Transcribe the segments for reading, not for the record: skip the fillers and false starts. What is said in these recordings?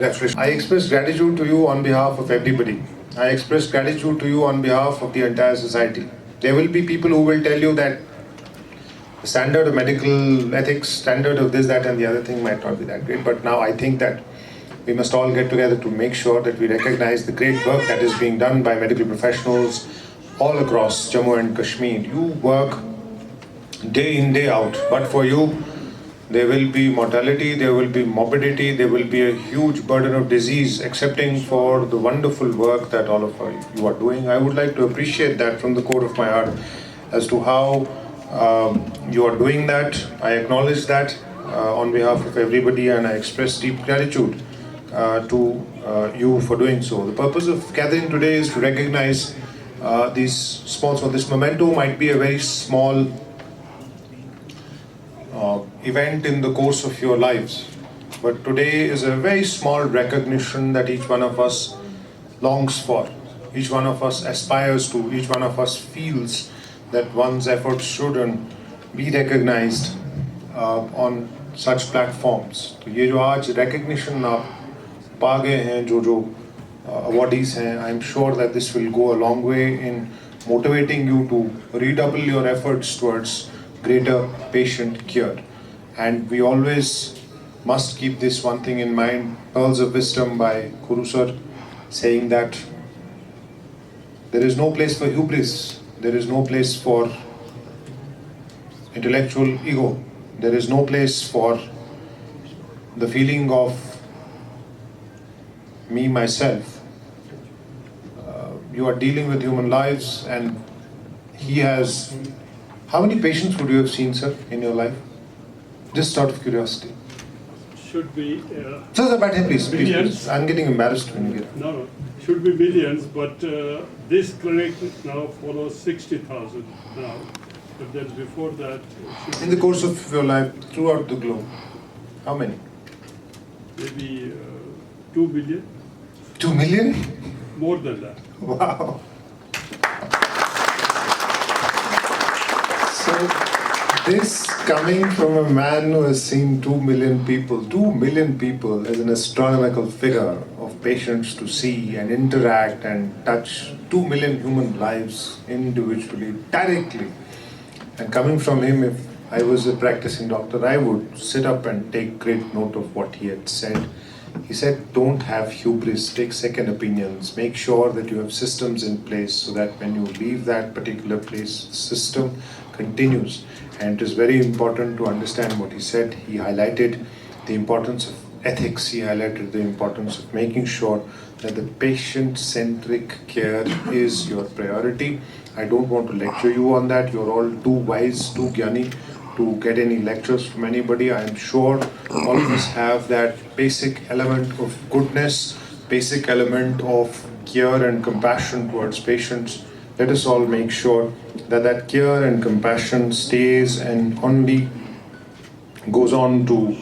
I express gratitude to you on behalf of everybody. I express gratitude to you on behalf of the entire society. There will be people who will tell you that the standard of medical ethics, standard of this, that, and the other thing might not be that great. But now I think that we must all get together to make sure that we recognize the great work that is being done by medical professionals all across Jammu and Kashmir. You work day in, day out, but for you, there will be mortality, there will be morbidity, there will be a huge burden of disease, excepting for the wonderful work that all of you are doing. I would like to appreciate that from the core of my heart as to how you are doing that. I acknowledge that on behalf of everybody, and I express deep gratitude to you for doing so. The purpose of gathering today is to recognize these small, so this memento might be a very small event in the course of your lives. But today is a very small recognition that each one of us longs for, each one of us aspires to, each one of us feels that one's efforts should be recognized on such platforms. तो ये जो आज recognition आप पा गए हैं जो awardees हैं, I'm sure that this will go a long way in motivating you to redouble your efforts towards greater patient care. And we always must keep this one thing in mind, Pearls of Wisdom by Guru Sir, saying that there is no place for hubris, there is no place for intellectual ego, there is no place for the feeling of me, myself. You are dealing with human lives, and he has... How many patients would you have seen, sir, in your life? Just out of curiosity. Should be... Sir, please. I'm getting embarrassed when you get... No, should be millions, but this clinic now follows 60,000 now. But then before that... In the course of your life, throughout the globe, how many? Maybe 2 million. 2 million? More than that. Wow. So, this coming from a man who has seen 2 million people as an astronomical figure of patients to see and interact and touch 2 million human lives individually, directly. And coming from him, if I was a practicing doctor, I would sit up and take great note of what he had said. He said, don't have hubris, take second opinions, make sure that you have systems in place so that when you leave that particular place, the system continues. And it is very important to understand what he said. He highlighted the importance of ethics, he highlighted the importance of making sure that the patient-centric care is your priority. I don't want to lecture you on that, you're all too wise, too gyani to get any lectures from anybody. I am sure all of us have that basic element of goodness, basic element of care and compassion towards patients. Let us all make sure that that care and compassion stays and only goes on to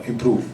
improve.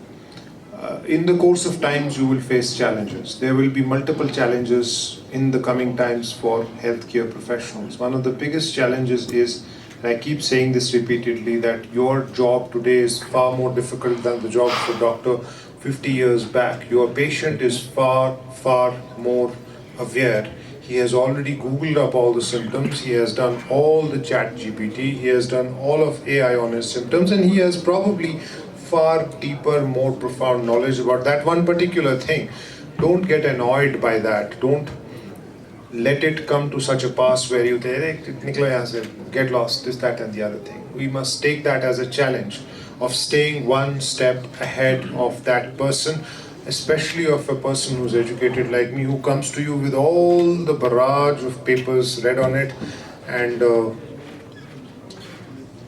In the course of times, you will face challenges. There will be multiple challenges in the coming times for healthcare professionals. One of the biggest challenges is, and I keep saying this repeatedly, that your job today is far more difficult than the job of a doctor 50 years back. Your patient is far, far more aware. He has already Googled up all the symptoms, he has done all the chat GPT, he has done all of AI on his symptoms, and he has probably far deeper, more profound knowledge about that one particular thing. Don't get annoyed by that. Don't let it come to such a pass where you get lost, this, that, and the other thing. We must take that as a challenge of staying one step ahead of that person, especially of a person who's educated like me, who comes to you with all the barrage of papers read on it and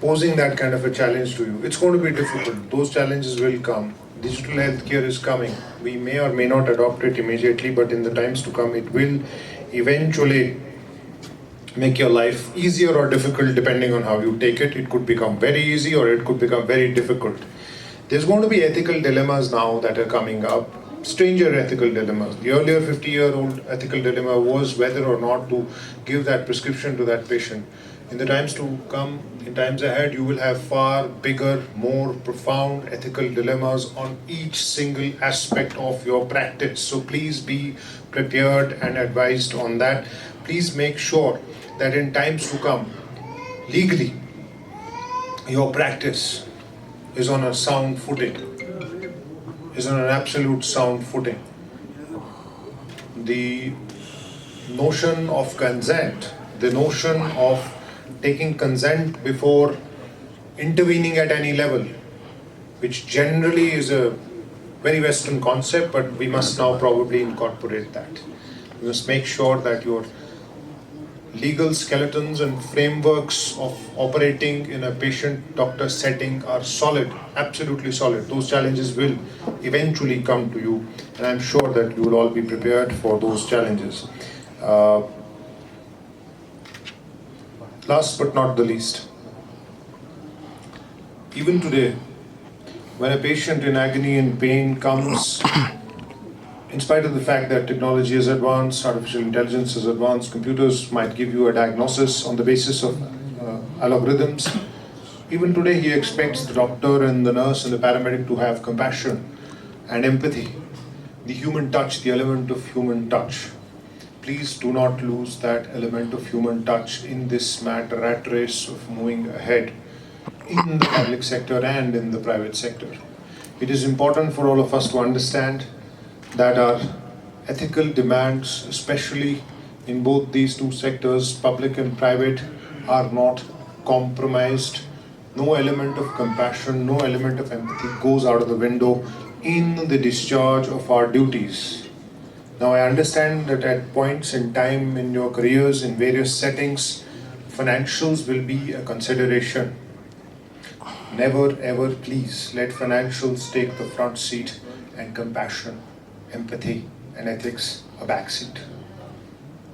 posing that kind of a challenge to you. It's going to be difficult. Those challenges will come. Digital healthcare is coming. We may or may not adopt it immediately, but in the times to come, it will eventually make your life easier or difficult depending on how you take it. It could become very easy or it could become very difficult. There's going to be ethical dilemmas now that are coming up, stranger ethical dilemmas. The earlier 50-year-old ethical dilemma was whether or not to give that prescription to that patient. In the times to come, in times ahead, you will have far bigger, more profound ethical dilemmas on each single aspect of your practice. So please be prepared and advised on that. Please make sure that in times to come, legally, your practice is on a sound footing, is on an absolute sound footing. The notion of consent, the notion of taking consent before intervening at any level, which generally is a very Western concept, but we must now probably incorporate that. We must make sure that your legal skeletons and frameworks of operating in a patient-doctor setting are solid, absolutely solid. Those challenges will eventually come to you, and I'm sure that you will all be prepared for those challenges. Last but not the least, even today, when a patient in agony and pain comes, in spite of the fact that technology is advanced, artificial intelligence is advanced, computers might give you a diagnosis on the basis of algorithms, even today he expects the doctor and the nurse and the paramedic to have compassion and empathy, the human touch, the element of human touch. Please do not lose that element of human touch in this mad rat race of moving ahead in the public sector and in the private sector. It is important for all of us to understand that our ethical demands, especially in both these two sectors, public and private, are not compromised. No element of compassion, no element of empathy goes out of the window in the discharge of our duties. Now, I understand that at points in time in your careers, in various settings, financials will be a consideration. Never ever, please, let financials take the front seat and compassion, empathy, and ethics a backseat.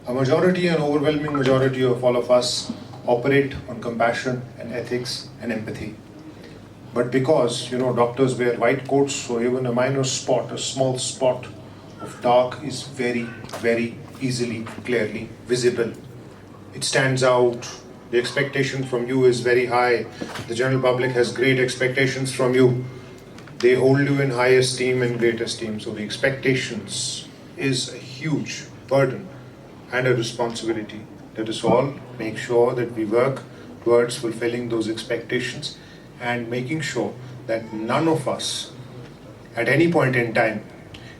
A majority, an overwhelming majority of all of us operate on compassion and ethics and empathy. But because, doctors wear white coats, so even a minor spot, a small spot of dark is very, very easily, clearly visible. It stands out. The expectation from you is very high. The general public has great expectations from you. They hold you in high esteem and great esteem. So the expectations is a huge burden and a responsibility. Let us all make sure that we work towards fulfilling those expectations and making sure that none of us at any point in time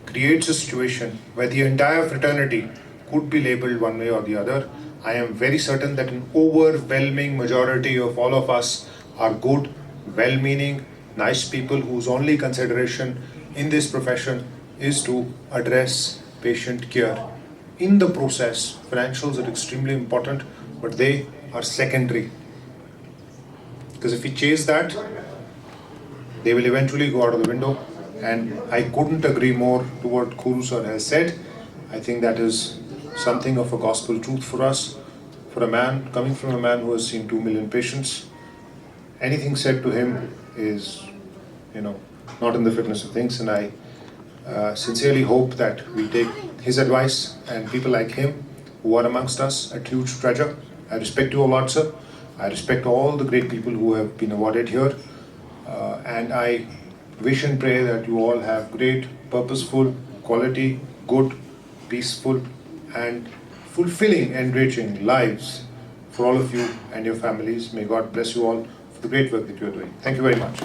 creates a situation where the entire fraternity could be labeled one way or the other. I am very certain that an overwhelming majority of all of us are good, well-meaning, nice people whose only consideration in this profession is to address patient care. In the process, financials are extremely important, but they are secondary. Because if we chase that, they will eventually go out of the window. And I couldn't agree more to what Guru sir has said. I think that is something of a gospel truth for us. For a man, coming from a man who has seen 2 million patients, anything said to him is, not in the fitness of things. And I sincerely hope that we take his advice, and people like him who are amongst us a huge treasure. I respect you a lot, sir. I respect all the great people who have been awarded here. And I wish and pray that you all have great, purposeful, quality, good, peaceful, and fulfilling, enriching lives for all of you and your families. May God bless you all for the great work that you are doing. Thank you very much.